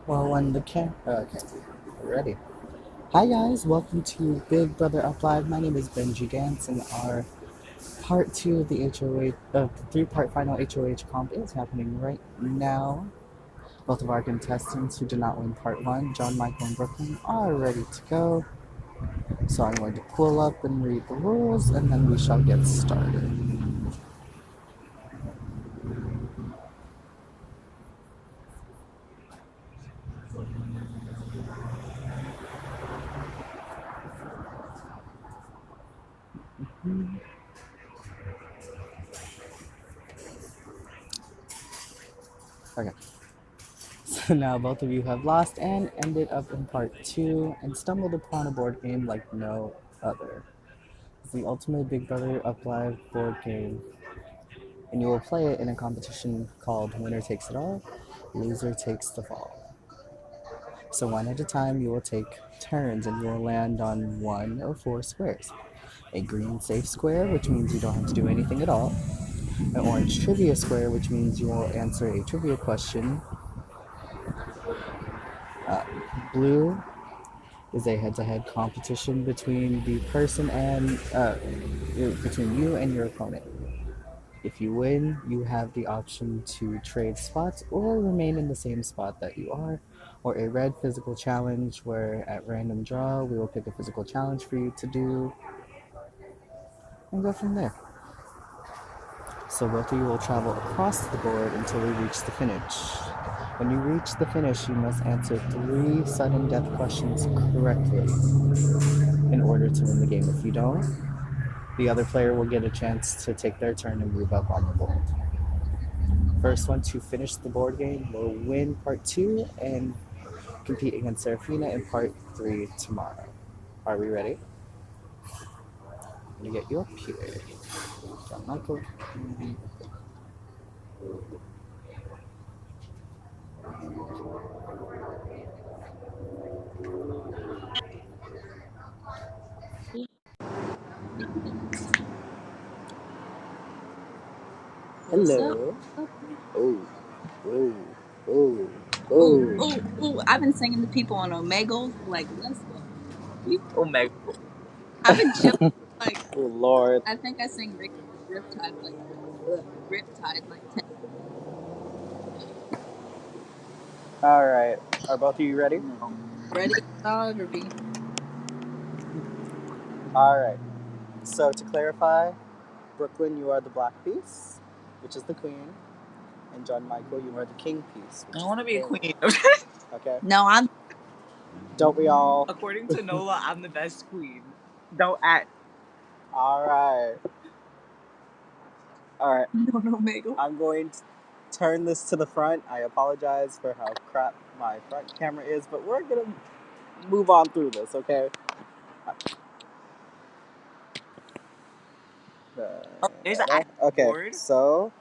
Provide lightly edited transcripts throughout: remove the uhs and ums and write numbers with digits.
Well, when the okay, we're ready. Hi guys, welcome to Big Brother Up Live. My name is Benji Gantz, and our part two of the HOH, the three-part final HOH comp is happening right now. Both of our contestants who did not win part one, John, Michael, and Brooklyn, are ready to go. So I'm going to pull up and read the rules, and then we shall get started. Okay. So now both of you have lost and ended up in part two and stumbled upon a board game like no other. It's the ultimate Big Brother Up Live board game, and you will play it in a competition called Winner Takes It All, Loser Takes the Fall. So one at a time, you will take turns and you will land on one of four squares. A green safe square, which means you don't have to do anything at all. An orange trivia square, which means you will answer a trivia question. Blue is a head-to-head competition between the person and between you and your opponent. If you win, you have the option to trade spots or remain in the same spot that you are, or a red physical challenge where at random draw we will pick a physical challenge for you to do and go from there. So both of you will travel across the board until we reach the finish. When you reach the finish, you must answer 3 sudden death questions correctly in order to win the game. If you don't, the other player will get a chance to take their turn and move up on the board. First one to finish the board game will win part 2 and compete against Serafina in part 3 tomorrow. Are we ready? I'm gonna get you up here. John Michael. Hello. Oh, oh, oh, oh. Oh, I've been singing to people on Omegle, like, let's go. Omega. I've been chilling, like, Oh, Lord. I think I sing Riptide, like 10. All right. Are both of you ready? No. Ready, dog, or be? All right. So to clarify, Brooklyn, you are the black piece, which is the queen, and John Michael, you are the king piece. I want to be a queen. Okay. No, I'm. Don't we all? According to Nola, I'm the best queen. Don't act. All right. All right. No, Omegle. I'm going to turn this to the front. I apologize for how crap my front camera is, but we're gonna move on through this, okay? There's an actual board. So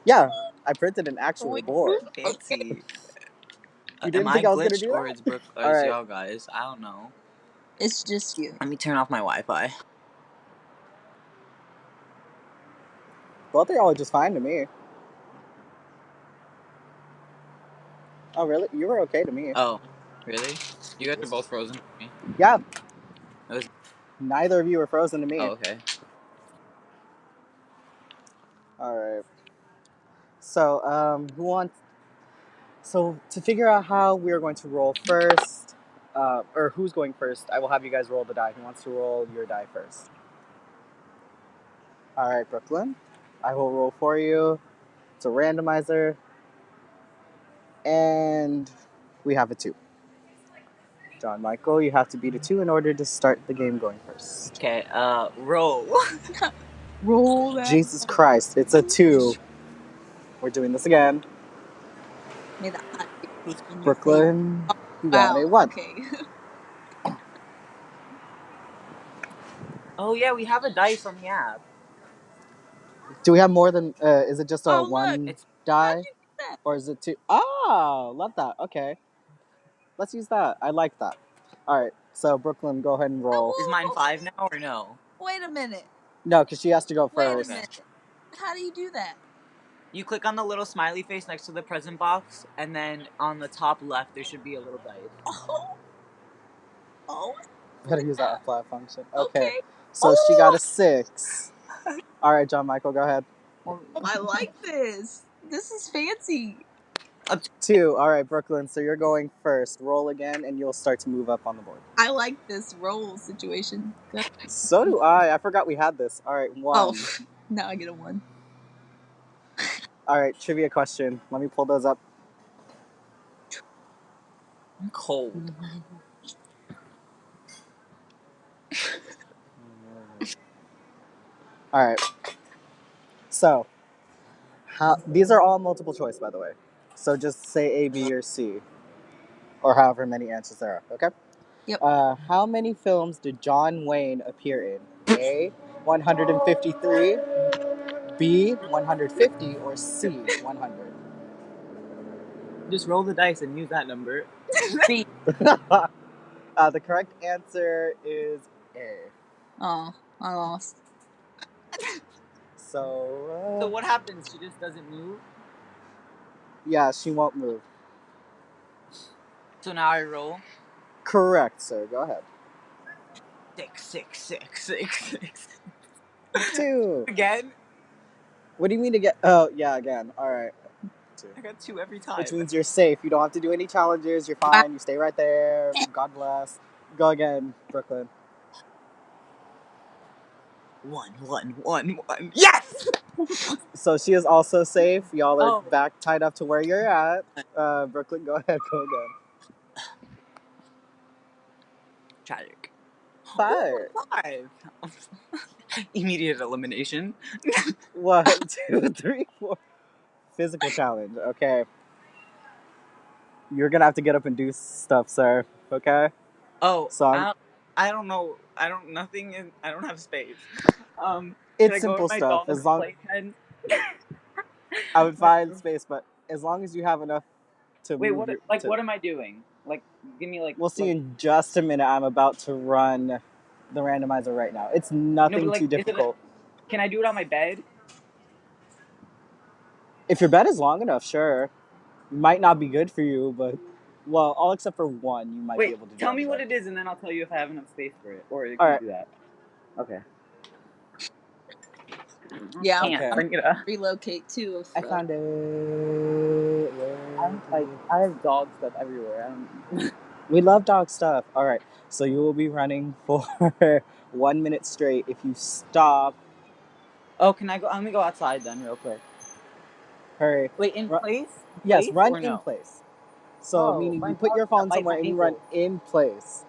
yeah, I printed an actual Wait, board. Fancy. You didn't Am think I I was gonna glitched do or that? is Brooke or All is right. y'all guys? I don't know. It's just you. Let me turn off my Wi-Fi. Both of y'all are just fine to me. Oh, really? You were okay to me. Oh, really? You guys are both frozen for me. Yeah. Was... Neither of you were frozen to me. Oh, okay. All right. So, who wants? So, to figure out how we are going to roll first, or who's going first, I will have you guys roll the die. Who wants to roll your die first? All right, Brooklyn. I will roll for you. It's a randomizer, and we have a 2. John Michael, you have to beat a 2 in order to start the game going first. Okay. Roll. Roll that. Jesus Christ, it's a 2. We're doing this again. May the hot in your Brooklyn, face. you got a 1. Okay. Oh yeah, we have a die from the app. Do we have more than? Is it just a Oh, look. 1 It's die, How'd you do that? or is it 2? Oh, love that. Okay, let's use that. I like that. All right, so Brooklyn, go ahead and roll. is mine 5 now or no? Wait a minute. No, because she has to go Wait first. a minute. How do you do that? You click on the little smiley face next to the present box, and then on the top left there should be a little dice. Oh. Better use that flat function. Okay. Okay. So she got a 6. All right, John Michael, go ahead. I like this. This is fancy. 2. All right, Brooklyn. So you're going first. Roll again, and you'll start to move up on the board. I like this roll situation. So do I. I forgot we had this. All right, 1. Oh, now I get a 1. All right, trivia question. Let me pull those up. I'm cold. All right. So, these are all multiple choice, by the way. So just say A, B, or C, or however many answers there are. Okay. Yep. How many films did John Wayne appear in? A, 153. B, 150, or C, 100? Just roll the dice and use that number. B. The correct answer is A. Oh, I lost. So what happens? She just doesn't move? yeah, she won't move. So now I roll? Correct, sir. Go ahead. 6, 6, 6, 6, 6. 2. Again? What do you mean to get? Oh, yeah, again. All right. 2. I got 2 every time. Which means you're safe. You don't have to do any challenges. You're fine. You stay right there. God bless. Go again, Brooklyn. 1, 1, 1, 1. Yes! So she is also safe. Y'all are Oh. back tied up to where you're at. Brooklyn, go ahead. Go again. Tragic. 5. Ooh, 5. Immediate elimination. 1, 2, 3, 4. Physical challenge. Okay. You're gonna have to get up and do stuff, sir. Okay. Oh, So I don't know. I don't have space. it's should I go simple with my stuff. dog's As long playpen? I would find space, but as long as you have enough to Wait, move. what am I doing? Like, give me like. We'll see in just a minute. I'm about to run the randomizer right now. It's nothing too difficult. Can I do it on my bed? If your bed is long enough, sure. Might not be good for you, but well, all except for 1, you might be able to do. Tell me what it is, and then I'll tell you if I have enough space for it, or you All can right. do that. Okay. Yeah, Okay. Bring it up. Relocate too. I found it. I have dog stuff everywhere. We love dog stuff. All right. So you will be running for 1 minute straight. If you stop, Oh, can I go? I'm gonna go outside then, real quick. hurry. Wait, in place? Yes, Place run or in no? place. So meaning my you put your dog's gonna phone bite somewhere my and you run ankle. in place.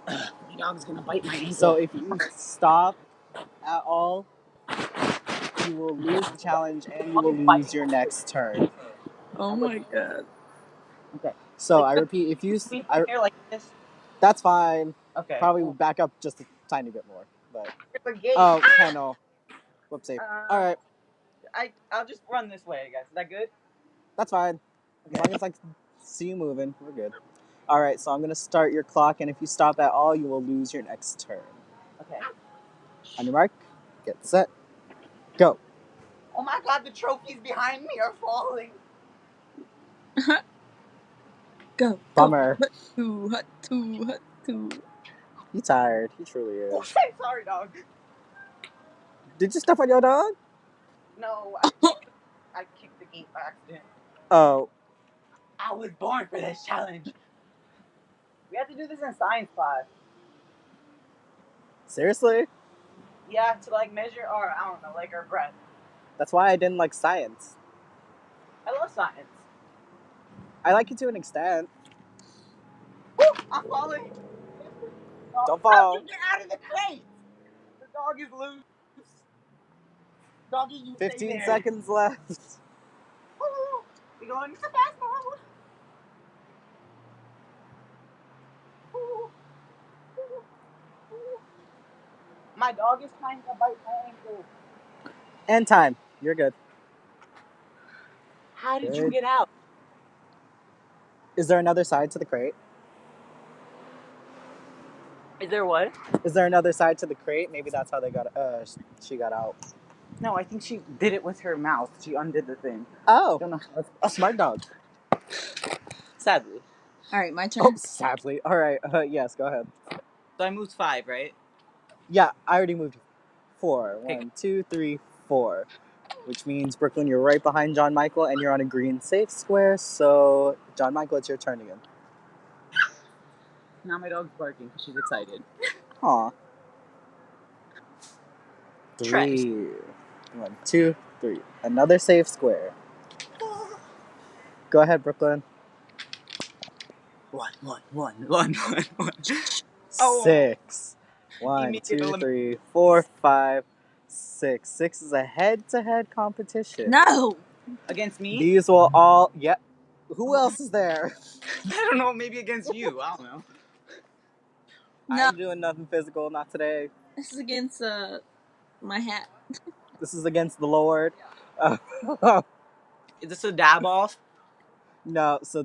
My dog's gonna bite my ankle. So if you stop at all, you will lose the challenge and you will lose your next turn. Oh my god. Okay. So I repeat, if you here like this. that's fine. Okay. Probably back up just a tiny bit more, but The gate. oh, kennel. Whoopsie. All right, I'll just run this way, I guess. Is that good? that's fine. As long as I see you moving, we're good. All right, so I'm gonna start your clock, and if you stop at all, you will lose your next turn. Okay. On your mark, get set, go. Oh my god, the trophies behind me are falling. Go. Bummer. Hut two. He tired. He truly is. Okay, sorry, dog. Did you step on your dog? No, I kicked the gate by accident. Oh. I was born for this challenge. We have to do this in science class. Seriously? Yeah, to like measure our, I don't know, like our breath. That's why I didn't like science. I love science. I like it to an extent. Woo, I'm falling. Don't fall. How'd you get out of the crate? The dog is loose. Doggy, you 15 seconds left. We're going to fast mode. My dog is trying to bite my ankle. And time. You're good. How did you get out? Is there another side to the crate? Is there what? Is there another side to the crate? Maybe that's how they got. She got out. No, I think she did it with her mouth. She undid the thing. Oh, Don't know. a smart dog. Sadly. All right, my Oh, turn. sadly. All right. Yes, go ahead. So I moved 5, right? Yeah, I already moved 4. Okay, 1, 2, 3, 4. Which means, Brooklyn, you're right behind John Michael, and you're on a green safe square. So, John Michael, it's your turn again. now my dog's barking because she's excited. Aw. Trash. 3. 1, 2, 3. Another safe square. Go ahead, Brooklyn. One. Oh, 6. 1, immediate 2, elimination. 3, 4, 5, 6. 6 is a head-to-head competition. No. Against me? These will all. Yep. Who else is there? I don't know. Maybe against you. I don't know. No. I ain't doing nothing physical, not today. This is against my hat. This is against the Lord. Is this a dab off? No, so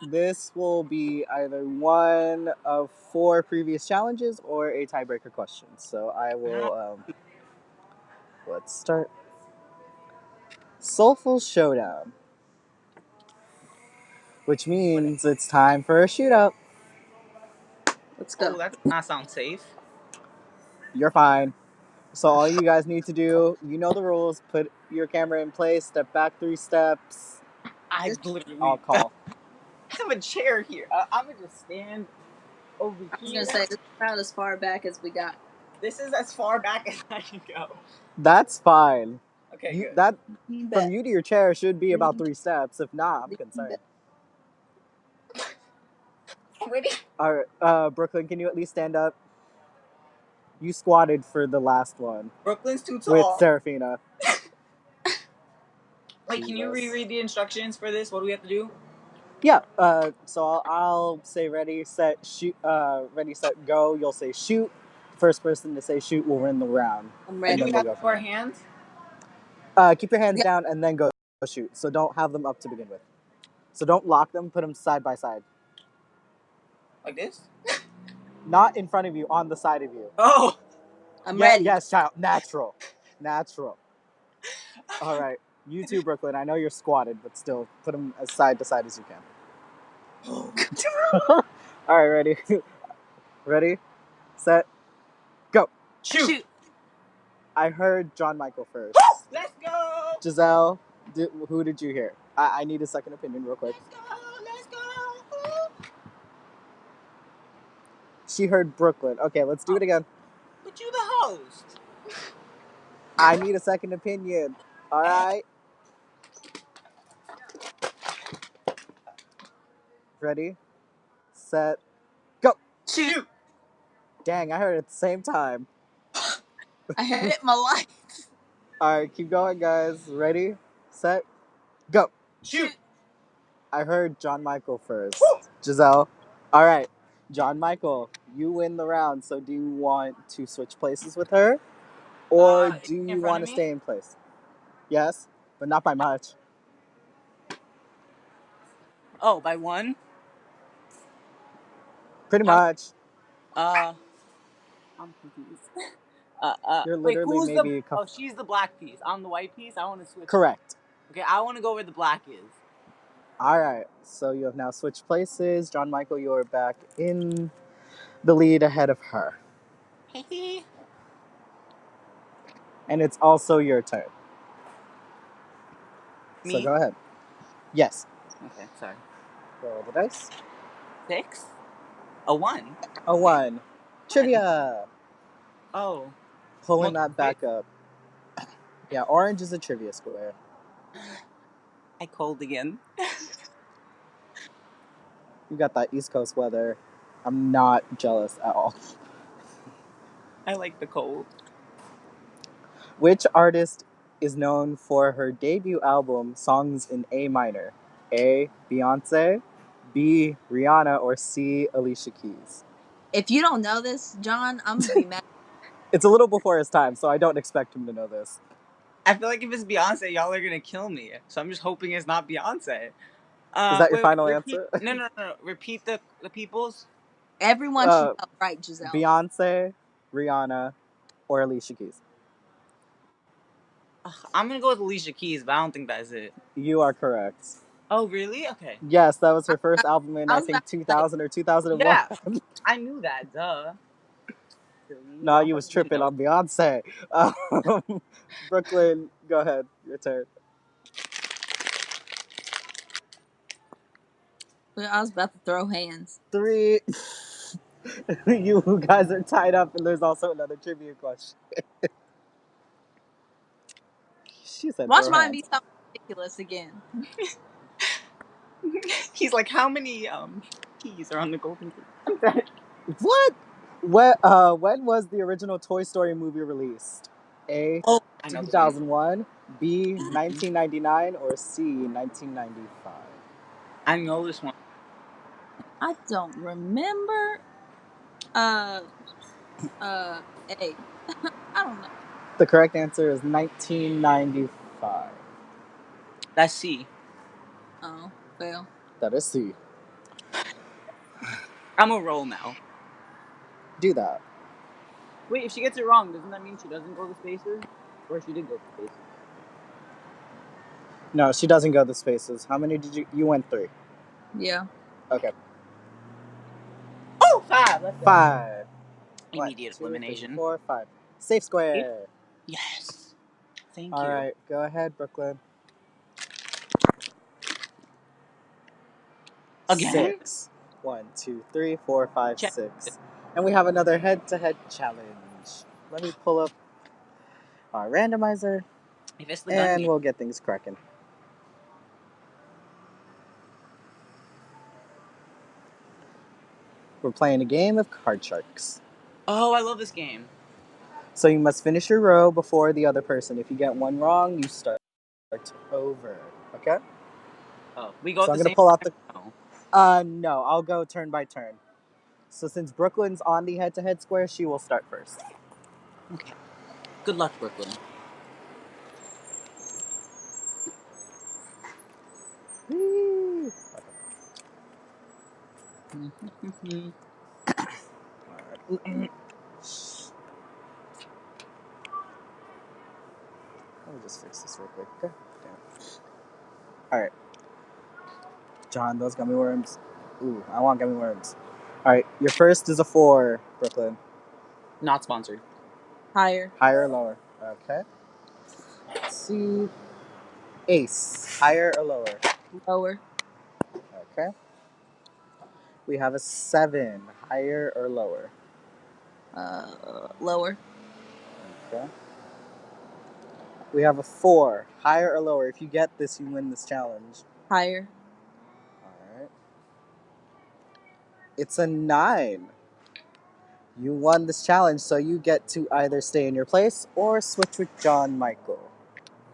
this will be either one of 4 previous challenges or a tiebreaker question. So I will. Let's start. Soulful Showdown. Which means it's time for a shootout. Let's go. Oh, that does not sound safe. You're fine. So all you guys need to do, you know the rules. Put your camera in place. Step back 3 steps. I This- literally I'll call. have a chair here. I'm gonna just stand over I was here. gonna say this is about as far back as we got. This is as far back as I can go. That's fine. Okay, good. That You from bet. you to your chair should be about 3 steps. If not, I'm You concerned. bet. Ready? All right, Brooklyn, can you at least stand up? You squatted for the last one Brooklyn's too with tall. Serafina. Wait, can you Jesus. reread the instructions for this? What do we have to do? Yeah. So I'll say ready, set, shoot. Ready, set, go. You'll say shoot. First person to say shoot will win the round. I'm And ready. do then we we'll have go to from our there. hands? Keep your hands Yeah. down and then go shoot. So don't have them up to begin with. So don't lock them. Put them side by side. Like this? Not in front of you, on the side of you. Oh! I'm Yeah, ready. yes, child. Natural. All right. You too, Brooklyn. I know you're squatted, but still, put them as side to side as you can. All right, ready? Ready? Set. Go. Shoot! I heard John Michael first. Let's go! Giselle, who did you hear? I need a second opinion real quick. Let's go! She heard Brooklyn. Okay, let's do it again. But you the host. I need a second opinion. All right. Ready? Set. Go. Shoot! Dang, I heard it at the same time. I heard it in my life. All right, keep going, guys. Ready? Set. Go. Shoot! I heard John Michael first. Giselle. All right. John Michael, you win the round. So do you want to switch places with her? Or Is do he in you front want of to me? stay in place? Yes, but not by much. Oh, by 1? Pretty How- much. I'm confused. You're Wait, literally who's maybe the... Oh, she's the black piece. I'm the white piece. I want to switch. correct. Okay, I want to go where the black is. All right. So you have now switched places. John Michael, you're back in the lead ahead of her. And it's also your turn. Me? So go ahead. Yes. Okay, sorry. Roll the dice. 6? A 1? A 1. Trivia. Oh. Pulling Multiple that back up. Yeah, orange is a trivia square. I cold again. You got that East Coast weather. I'm not jealous at all. I like the cold. Which artist is known for her debut album, Songs in A Minor? A. Beyonce, B. Rihanna, or C. Alicia Keys? If you don't know this, John, I'm gonna be mad. It's a little before his time, so I don't expect him to know this. I feel like if it's Beyonce, y'all are gonna kill me. So I'm just hoping it's not Beyonce. Is that your final repeat, answer? No. Repeat the peoples. Everyone should know, right, Giselle? Beyonce, Rihanna, or Alicia Keys? I'm gonna go with Alicia Keys, but I don't think that's it. You are correct. Oh, really? Okay. Yes, that was her first album in I I was about think to say, 2000 or 2001. Yeah, I knew that. Duh. No, you was tripping on Beyonce. Brooklyn, go ahead. Your turn. well, I was about to throw hands. 3. You guys are tied up, and there's also another trivia question. She said Watch throw mine hands. be something ridiculous again. He's like, how many keys are on the golden key? What? When was the original Toy Story movie released? A. Oh, I know this one. 2001, B. 1999, or C. 1995? I know this one. I don't remember. Uh, A. I don't know. The correct answer is 1995. That's C. Oh, well. That is C. I'm a roll now. Do that. Wait, if she gets it wrong, doesn't that mean she doesn't go to spaces? Or she did go to spaces? No, she doesn't go to spaces. How many did you? You went 3. Yeah. Okay. Oh, 5. Let's go. 5. 1, Immediate 2, 3, elimination. 4, 5. Safe square. Yes. Thank All you. right, go ahead, Brooklyn. Again? 6. 1, 2, 3, 4, 5, Check. 6. And we have another head-to-head challenge. Let me pull up our randomizer, If it's the gun and game. we'll get things cracking. We're playing a game of card sharks. Oh, I love this game. So you must finish your row before the other person. If you get one wrong, you start over. Okay? Oh, we go So at I'm the gonna same pull out time? the. No, I'll go turn by turn. So since Brooklyn's on the head-to-head square, she will start first. Okay. Good luck, Brooklyn. Whee! Alright. Let me just fix this real quick. Okay. Alright. John, those gummy worms. Ooh, I want gummy worms. Alright, your first is a 4, Brooklyn. Not sponsored. Higher. Higher or lower? Okay. Let's see. Ace. Higher or lower? Lower. Okay. We have a 7. Higher or lower? Lower. Okay. We have a 4. Higher or lower? If you get this, you win this challenge. Higher. Alright. It's a 9. You won this challenge, so you get to either stay in your place or switch with John Michael.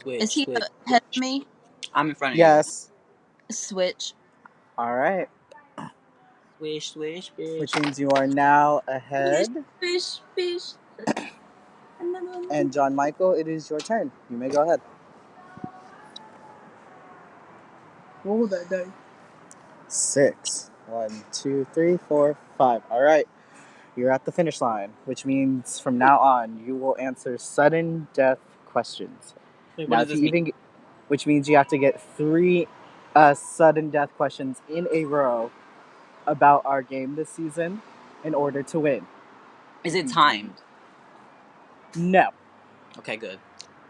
Is Switch, he switch, ahead of switch. me? I'm in front of you. Yes. Switch. Alright. Swish, swish, bitch. Which means you are now ahead. Fish. Fish. And John Michael, it is your turn. You may go ahead. Roll that dice. 6. 1, 2, 3, 4, 5. Alright. You're at the finish line, which means from now on you will answer sudden death questions. Wait, Now, what does if this you mean? even, which means you have to get 3 sudden death questions in a row about our game this season in order to win. Is it timed? No. Okay, good.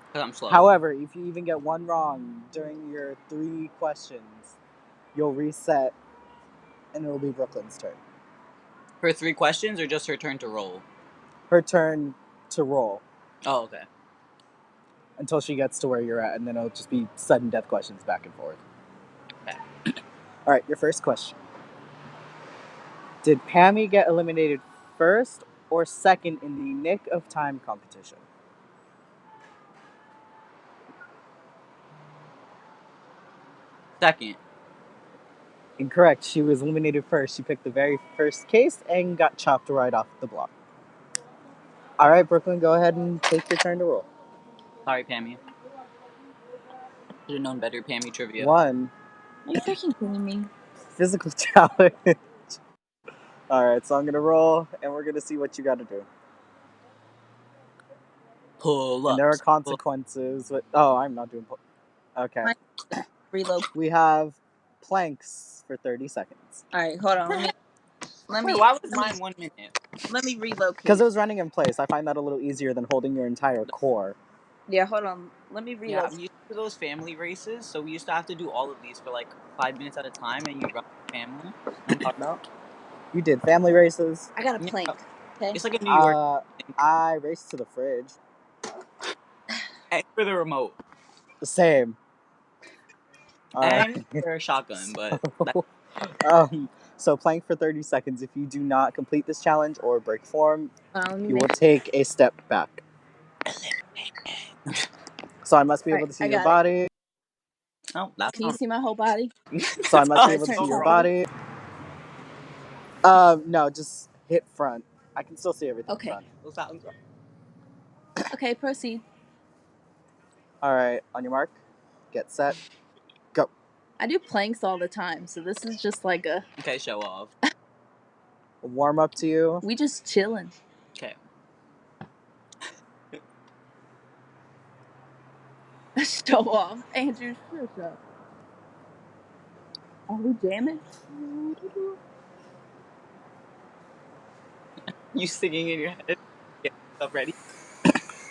Because I'm slow. However, if you even get one wrong during your 3 questions, you'll reset and it'll be Brooklyn's turn. For 3 questions or just her turn to roll? Her turn to roll Oh, okay. until she gets to where you're at, and then it'll just be sudden death questions back and forth. Okay. Alright, your first question. Did Pammy get eliminated first or second in the Nick of Time competition? Second. Incorrect. She was eliminated first. She picked the very first case and got chopped right off the block. Alright, Brooklyn, go ahead and take your turn to roll. Sorry, Pammy. Should have known better, Pammy trivia. 1. Are you freaking kidding me? Physical challenge. Alright, so I'm going to roll, and we're going to see what you got to do. Pull And there are ups. consequences. Oh, I'm not doing. Okay. Reload. We have planks for 30 seconds. All right, hold on. Wait, why was mine 1 minute? Let me relocate. Because it was running in place. I find that a little easier than holding your entire core. Yeah, hold on. Let me Yeah, relocate. I'm used to those family races, so we used to have to do all of these for like 5 minutes at a time, and you run your family. You know what I'm talking about? You did family races. I got a Yeah, plank. Okay. it's like a New York thing. I raced to the fridge. And for the remote. Same. And Alright. for a shotgun, but that, So plank for 30 seconds. If you do not complete this challenge or break form, Let me you will make. take a step back. So I must be All able right, to see I your got it. body. oh, that's Can you see my whole body? So I must be able to turn see your so body. No, just hit front. I can still see everything Okay. front. Okay, proceed. Alright, on your mark, get set, go. I do planks all the time, so this is just like a. Okay, show off. Warm up to you. We just chilling. Okay. Show off. Andrew, shut up. Are we jamming? You singing in your head. Get yourself ready.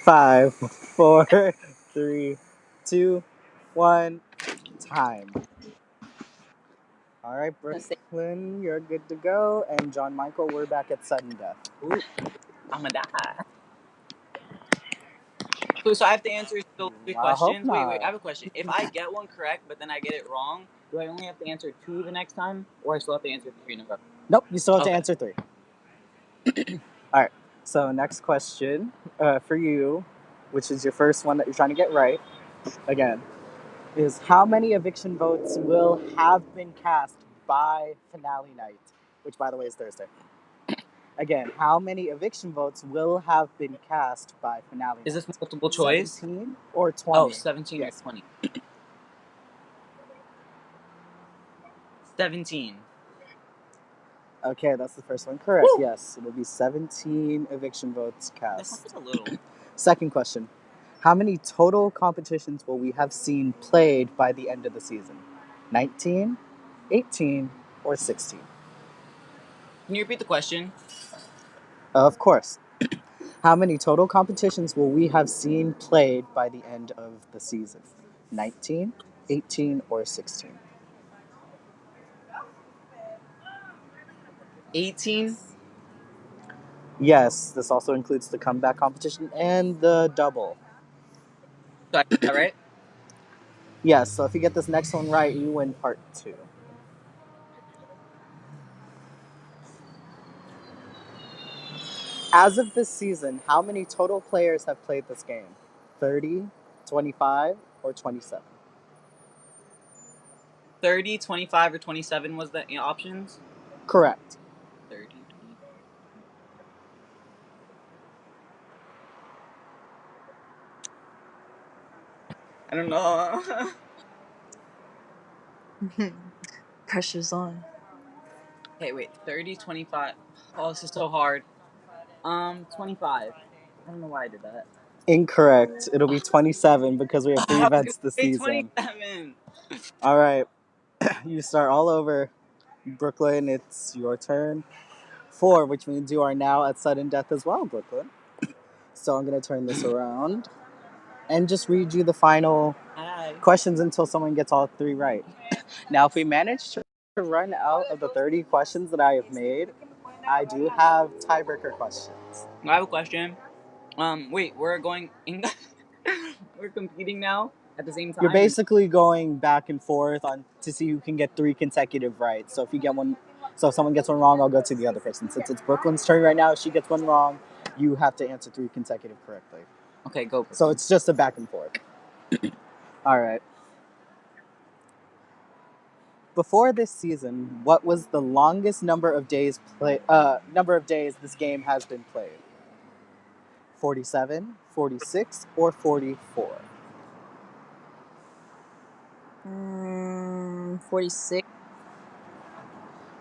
5, 4, 3, 2, 1. Time. Alright, Brooklyn, you're good to go. And John Michael, we're back at sudden death. Ooh, I'm gonna die. So I have to answer still 3 I hope questions. not. Wait, I have a question. If I get one correct, but then I get it wrong, do I only have to answer 2 the next time, or I still have to answer 3 in a row? Nope, you still have to Okay. answer 3. Alright, so next question for you, which is your first one that you're trying to get right, again, is how many eviction votes will have been cast by finale night? Which, by the way, is Thursday. Again, how many eviction votes will have been cast by finale night? Is this multiple choice? 17 or 20? Oh, 17 Yes. or 20. 17. Okay, that's the first one. Correct, Woo! yes. It'll be 17 eviction votes That cast. sounds like a little. Second question. How many total competitions will we have seen played by the end of the season? 19, 18, or 16? Can you repeat the question? Of course. How many total competitions will we have seen played by the end of the season? 19, 18, or 16? 18? Yes, this also includes the comeback competition and the double. So I got that right? Yes, so if you get this next one right, you win part 2. As of this season, how many total players have played this game? 30, 25, or 27? 30, 25, or 27 was the options? Correct. 30, 20. I don't know. Pressure's on. Okay, wait. 30, 25. Oh, this is so hard. 25. I don't know why I did that. Incorrect. It'll be 27 because we have 3 I was gonna events this say season. 27. All right, you start all over. Brooklyn, it's your turn. 4, which means you are now at sudden death as well, Brooklyn. So I'm going to turn this around and just read you the final Hi. questions until someone gets all 3 right. Now, if we manage to run out of the 30 questions that I have made, I do have tiebreaker questions. I have a question. Wait, we're going in. We're competing now at the same time. You're basically going back and forth on to see who can get 3 consecutive right. So if you get one, so if someone gets one wrong, I'll go to the other person. Since it's Brooklyn's turn right now, if she gets one wrong, you have to answer 3 consecutive correctly. Okay, go. So it's just a back and forth. All right. Before this season, what was the longest number of days this game has been played? 47, 46, or 44? 46.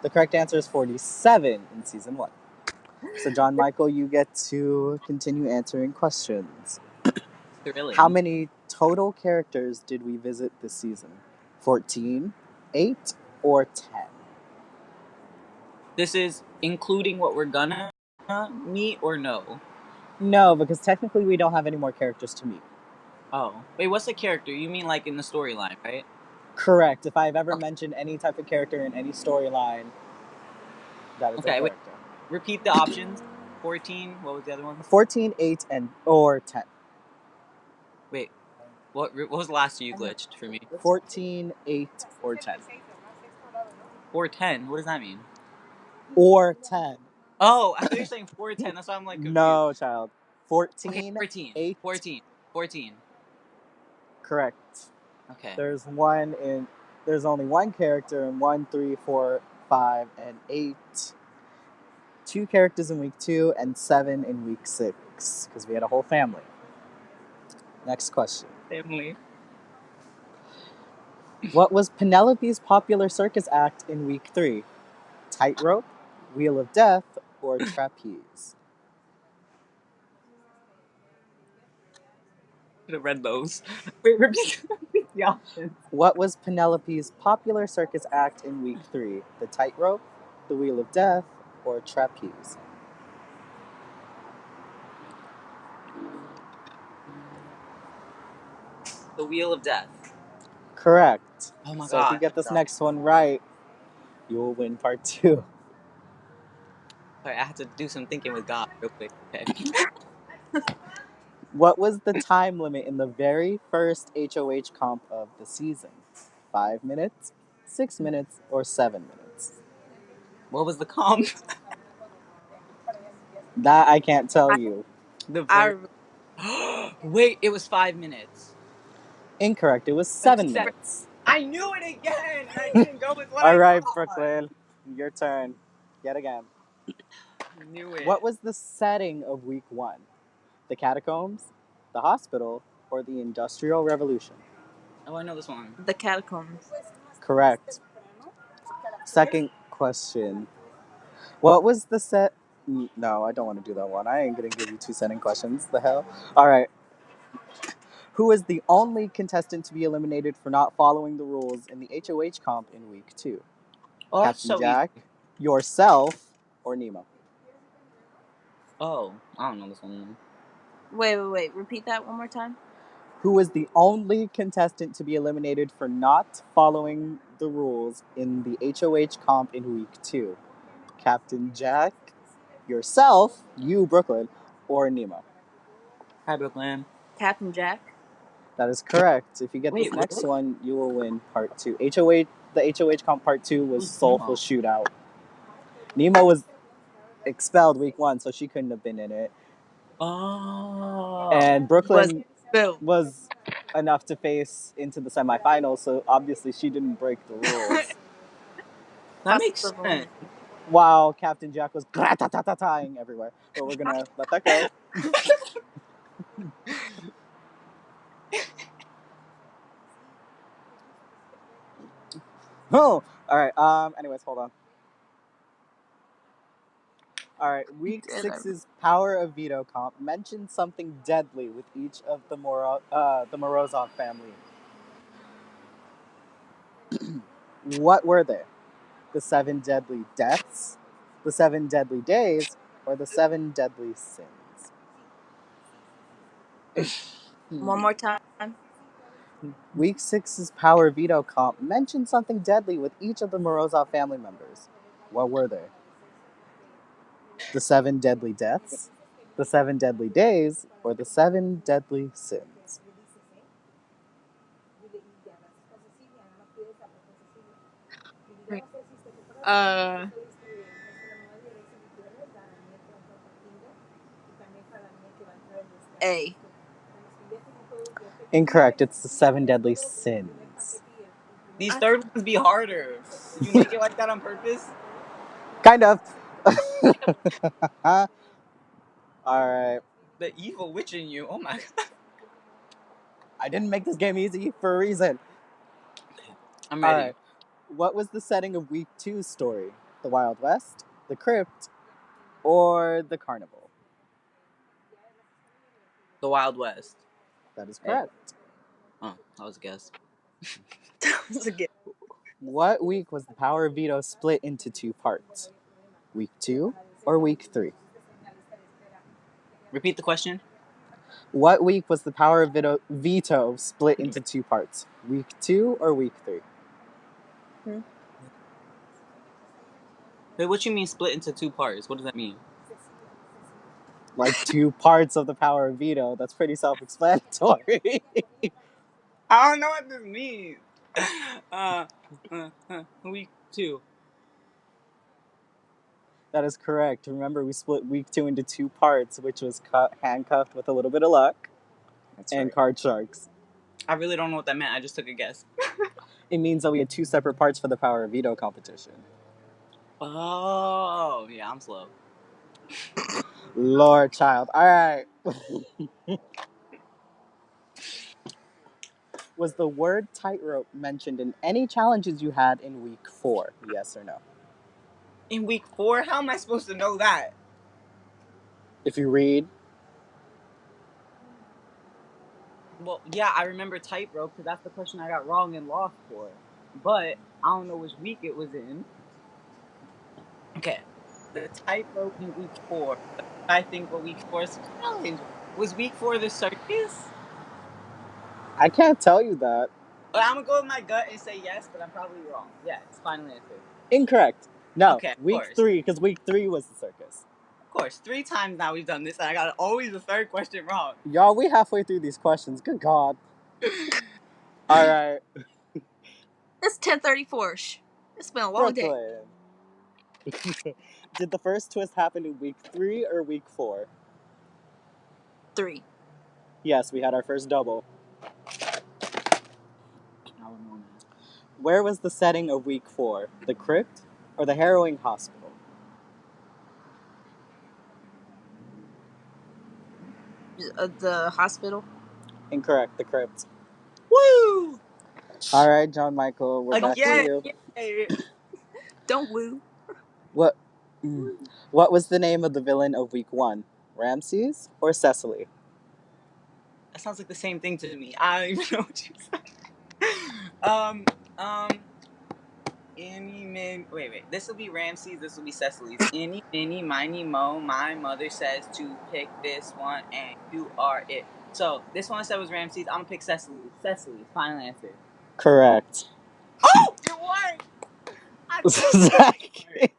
The correct answer is 47 in season 1. So, John Michael, you get to continue answering questions. Thrilling. How many total characters did we visit this season? 14, 8, or 10? This is including what we're gonna meet or no? No, because technically we don't have any more characters to meet. Oh. Wait, what's a character? You mean like in the storyline, right? Correct. If I've ever Okay. mentioned any type of character in any storyline, that is a Okay, wait. character. Repeat the options. 14. What was the other one? 14, 8, or 10. Wait. What was the last two you glitched for me? 14, 8, or 10. Or 10. What does that mean? Or 10. Oh, I thought you were saying 410. That's why I'm like confused. No, child. Okay, 14, 14. 8. 14. 14. Correct. Okay. There's only one character in 1, 3, 4, 5, and 8. 2 characters in week 2 and 7 in week 6 because we had a whole family. Next question. Family. What was Penelope's popular circus act in week 3? Tightrope, Wheel of Death, or trapeze? Should have read those. Wait, repeat the options. What was Penelope's popular circus act in week 3? The tightrope, the Wheel of Death, or trapeze? The Wheel of Death. Correct. Oh my So if god. you get this next one right, you will win part 2. Sorry, I had to do some thinking with God real quick. Okay. What was the time limit in the very first HOH comp of the season? 5 minutes, 6 minutes, or 7 minutes? What was the comp? That I can't tell you. The I very... Wait, it was 5 minutes. Incorrect. It was 7 Seven. minutes. I knew it again, and I didn't go with what All I right, thought. Brooklyn. Your turn. Yet again. I knew it. What was the setting of week 1? The catacombs, the hospital, or the Industrial Revolution? Oh, I know this one. the catacombs. Correct. Second question. What was the set? No, I don't want to do that one. I ain't going to give you 2 setting questions. The hell? All right. Who is the only contestant to be eliminated for not following the rules in the HOH comp in week 2? Oh, that's Captain so Jack, easy. yourself, or Nemo? Oh, I don't know this one. Wait. Repeat that one more time. Who is the only contestant to be eliminated for not following the rules in the HOH comp in week 2? Captain Jack, yourself, you, Brooklyn, or Nemo? Hi, Brooklyn. Captain Jack. That is correct. If you get this Wait, next really? one, you will win part 2. The HOH comp part 2 was Who's Soulful Nemo? Shootout. Nemo was expelled week 1, so she couldn't have been in it. Oh. And Was Brooklyn Bill. was enough to face into the semifinals, so obviously she didn't break the rules. That makes Possible. sense. While Captain Jack was grata-ta-ta-tying everywhere. But we're gonna let that go. Oh, all right. Anyways, hold on. All right. Week 6's Power of Veto comp mentioned something deadly with each of the Morozov family. What were they? The 7 deadly deaths, the 7 deadly days, or the 7 deadly sins? One more time. Week 6's Power Veto comp mentioned something deadly with each of the Morozov family members. What were they? The 7 deadly deaths, the 7 deadly days, or the 7 deadly sins? Uh. A. Incorrect. It's the 7 deadly sins. These third ones be harder. Did you make it like that on purpose? Kind of. All right. The evil witch in you. Oh my god. I didn't make this game easy for a reason. I'm All ready. right. What was the setting of week 2's story? The Wild West, the Crypt, or the Carnival? The Wild West. That is Hey. correct. Oh, that was a guess. That was a good. What week was the power of veto split into two parts? Week 2 or week 3? Repeat the question. What week was the power of veto split into two parts? Week 2 or week 3? Wait, what you mean split into two parts? What does that mean? Like two parts of the power of veto. That's pretty self-explanatory. I don't know what this means. Week 2. That is correct. Remember, we split week 2 into two parts, which was handcuffed with a little bit of luck That's and right. card sharks. I really don't know what that meant. I just took a guess. It means that we had two separate parts for the power of veto competition. Oh, yeah, I'm slow. Lord child. All right. Was the word tightrope mentioned in any challenges you had in week 4? Yes or no? In week 4, how am I supposed to know that? If you read, Well, yeah, I remember tightrope because that's the question I got wrong and lost for. But I don't know which week it was in. Okay, the tightrope in week 4. I think what week 4's challenge was. Week 4 the circus? I can't tell you that. Well, I'm gonna go with my gut and say yes, but I'm probably wrong. Yes, final answer. Incorrect. No, Okay, of week course. 3, because week 3 was the circus. Of course, 3 times now we've done this, and I got always the third question wrong. Y'all, we halfway through these questions. Good God. All right, It's 10:34. It's been a long day. Brooklyn. Did the first twist happen in week 3 or week 4? 3. Yes, we had our first double. I don't know, man. Where was the setting of week 4? The crypt or the harrowing hospital? The hospital. Incorrect, the crypt. Woo! All right, John Michael, we're Don't back to woo. Again! you. Yay! Don't woo. What? What was the name of the villain of week 1? Ramses or Cecily? That sounds like the same thing to me. I don't even know what you said. Wait. This will be Ramses. This will be Cecily's. Any, mini, miny, mo. My mother says to pick this one, and you are it. So this one I said was Ramses. I'm gonna pick Cecily. Cecily's final answer. Correct. Oh, it worked! I told you I'm smart.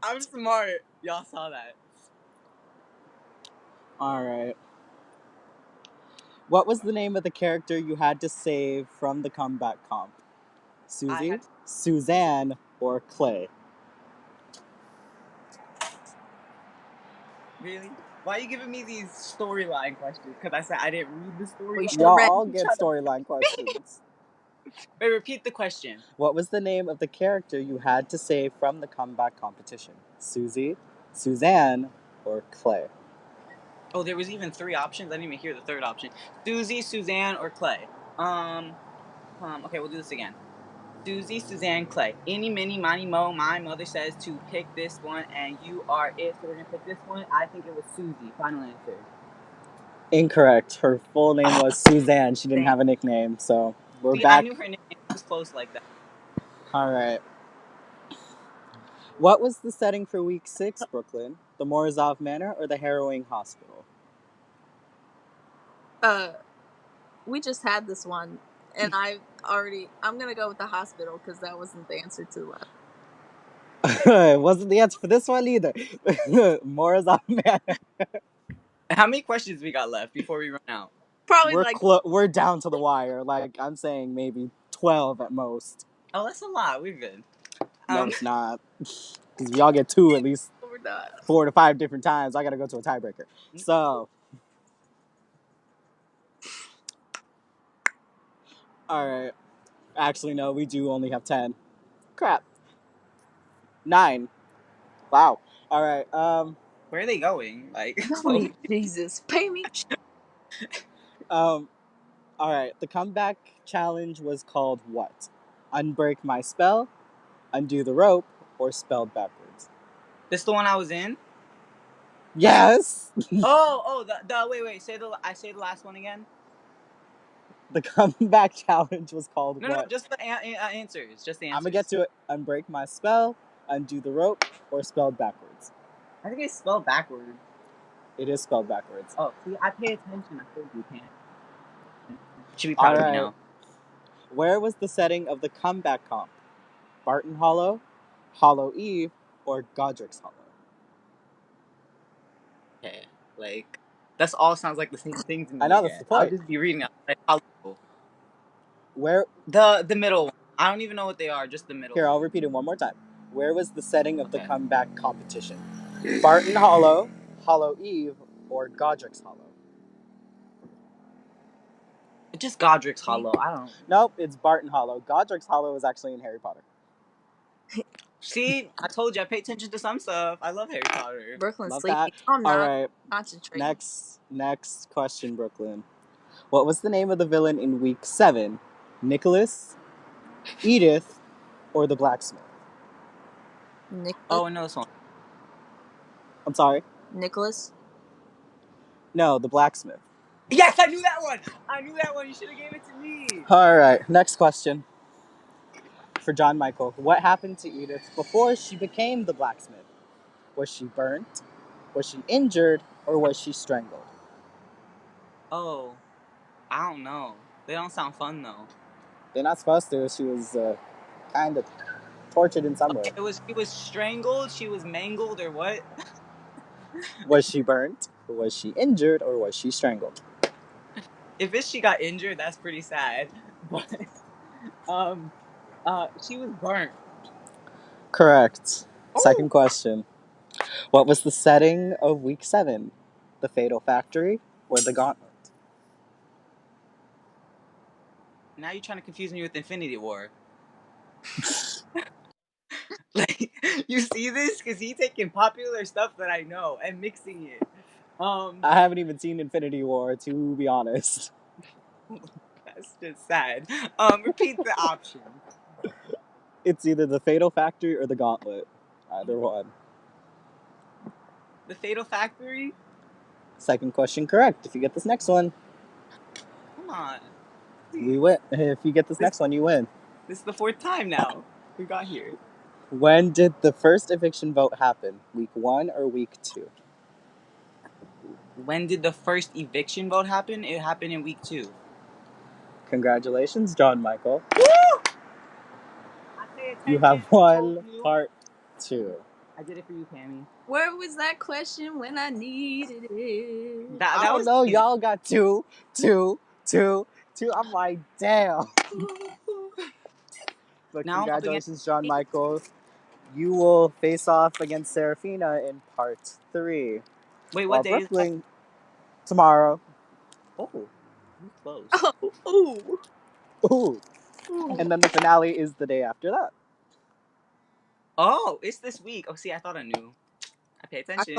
I'm smart. Y'all saw that. All right. What was the name of the character you had to save from the comeback comp? I Susie, had to, Suzanne, or Clay? really. Why are you giving me these storyline questions? Because I said I didn't read the We storyline. should have Y'all read. all get storyline questions. Wait, repeat the question. What was the name of the character you had to save from the comeback competition? Susie, Suzanne, or Clay? Oh, there was even 3 options. I didn't even hear the third option. Susie, Suzanne, or Clay. Okay, we'll do this again. Susie, Suzanne, Clay. Any, mini, miny, mo. My mother says to pick this one, and you are it. So we're gonna pick this one. I think it was Susie. Final answer. Incorrect. Her full name was Suzanne. She didn't have a nickname, so we're See, I back. knew her name. It was close like that. All right. What was the setting for week 6, Brooklyn? The Morozov Manor or the Harrowing Hospital? We just had this one, and I'm gonna go with the hospital because that wasn't the answer to the last. It wasn't the answer for this one either. Morozov Manor. How many questions we got left before we run out? Probably like We're down to the wire. Like, I'm saying maybe 12 at most. Oh, that's a lot. We're good. No, it's not. Because we all get 2 at least we're not. 4 to 5 different times. I gotta go to a tiebreaker. So, all right. Actually, no, we do only have 10. Crap. 9. Wow. All right. Where are they going? Like, No, Jesus, pay me. All right. The comeback challenge was called what? Unbreak my spell, undo the rope, or spelled backwards. This the one I was in? Yes. Oh, wait. I say the last one again. The comeback challenge was called No, what? just the answers. Just the answers. I'm gonna get to it. Unbreak my spell, undo the rope, or spelled backwards. I think it's spelled backwards. It is spelled backwards. Oh, see, I pay attention. I told you can't. You should be proud of me now. Where was the setting of the comeback comp? Barton Hollow, Hollow Eve, or Godric's Hollow? Okay, like that's all sounds like the same thing to me. I know, that's the point. I'll just be reading it. Like, Hollow. Where? The middle one. I don't even know what they are. Just the middle. Here, I'll one. repeat it one more time. Where was the setting of the comeback competition? Barton Hollow, Hollow Eve, or Godric's Hollow? Just Godric's Hollow. I don't. Nope, it's Barton Hollow. Godric's Hollow is actually in Harry Potter. See, I told you I pay attention to some stuff. I love Harry Potter. Brooklyn's Love sleeping. that. I'm not. All right. Concentrate. Next question, Brooklyn. What was the name of the villain in week 7? Nicholas, Edith, or the blacksmith? Nicholas. Oh, no, this one. I'm sorry? Nicholas. No, the blacksmith. Yes, I knew that one. You should have gave it to me. All right, next question. For John Michael, what happened to Edith before she became the blacksmith? Was she burnt? Was she injured? Or was she strangled? Oh, I don't know. They don't sound fun though. They're not supposed to. She was kind of tortured in some way. She was strangled. She was mangled, or what? Was she burnt? Or was she injured? Or was she strangled? If she got injured, that's pretty sad. But she was burnt. Correct. Oh. Second question. What was the setting of week 7? The Fatal Factory or the Gauntlet? Now you're trying to confuse me with Infinity War. Like, you see this? Because he's taking popular stuff that I know and mixing it. I haven't even seen Infinity War, to be honest. That's just sad. Repeat the options. It's either the Fatal Factory or the Gauntlet. Either one. The Fatal Factory? Second question correct. If you get this next one, Come on. we win. If you get this next one, you win. This is the 4th time now we got here. When did the first eviction vote happen? Week 1 or week 2? When did the first eviction vote happen? It happened in week 2. Congratulations, John Michael. Woo! You have won part 2. I did it for you, Pammy. Where was that question when I needed it? I don't know. Y'all got 2. I'm like, damn. But now congratulations, John Michael. You will face off against Serafina in part 3. Wait, what day Brooklyn, is that? Tomorrow. Oh, close. Ooh. And then the finale is the day after that. Oh, it's this week. Oh, see, I thought I knew. I pay attention.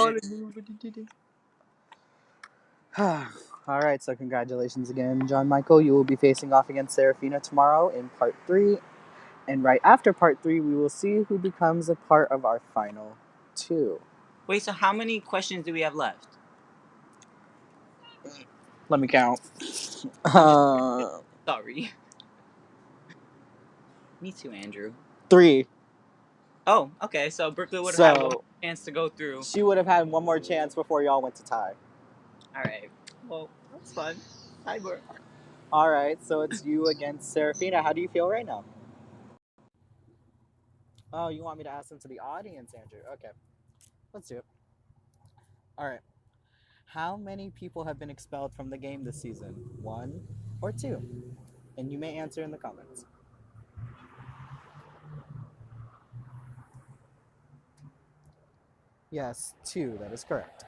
All right, so congratulations again, John Michael. You will be facing off against Serafina tomorrow in part 3. And right after part 3, we will see who becomes a part of our final 2. Wait, so how many questions do we have left? Let me count. Sorry. Me too, Andrew. 3. Oh, okay. So Brooklyn would have had one more chance to go through. She would have had one more chance before y'all went to tie. All right. Well, that's fun. Hi, Brooke. All right, so it's you against Serafina. How do you feel right now? Oh, you want me to ask them to the audience, Andrew? Okay, let's do it. All right. How many people have been expelled from the game this season? 1 or 2? And you may answer in the comments. Yes, 2. That is correct.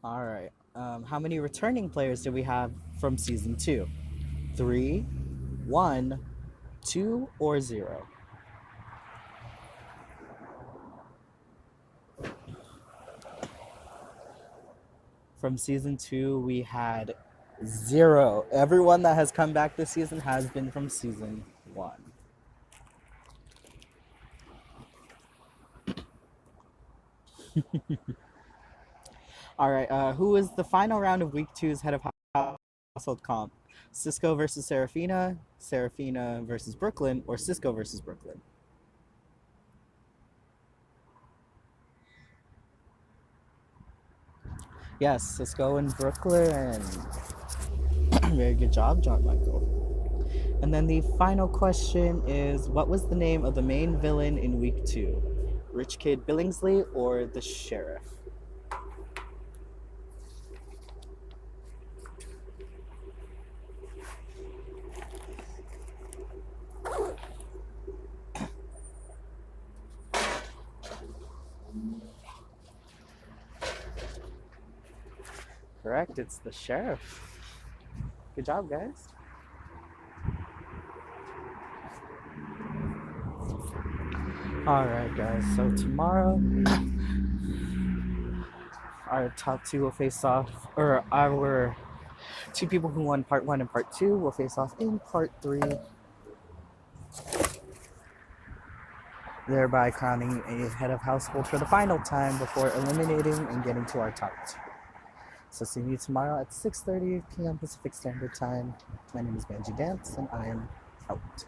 All right. How many returning players do we have from season 2? 3, 1, 2, or 0? From season 2, we had 0. Everyone that has come back this season has been from season 1. All right. Who is the final round of week two's head of household comp? Cisco versus Serafina, Serafina versus Brooklyn, or Cisco versus Brooklyn? Yes, Cisco and Brooklyn. Very good job, John Michael. And then the final question is, what was the name of the main villain in week two? Rich Kid Billingsley or the Sheriff? Correct, it's the Sheriff. Good job, guys. Alright, guys, so tomorrow our top two will face off, or our two people who won part one and part two will face off in part three, thereby crowning a head of household for the final time before eliminating and getting to our top two. So see you tomorrow at 6:30 p.m. Pacific Standard Time. My name is Benji Dance, and I am out.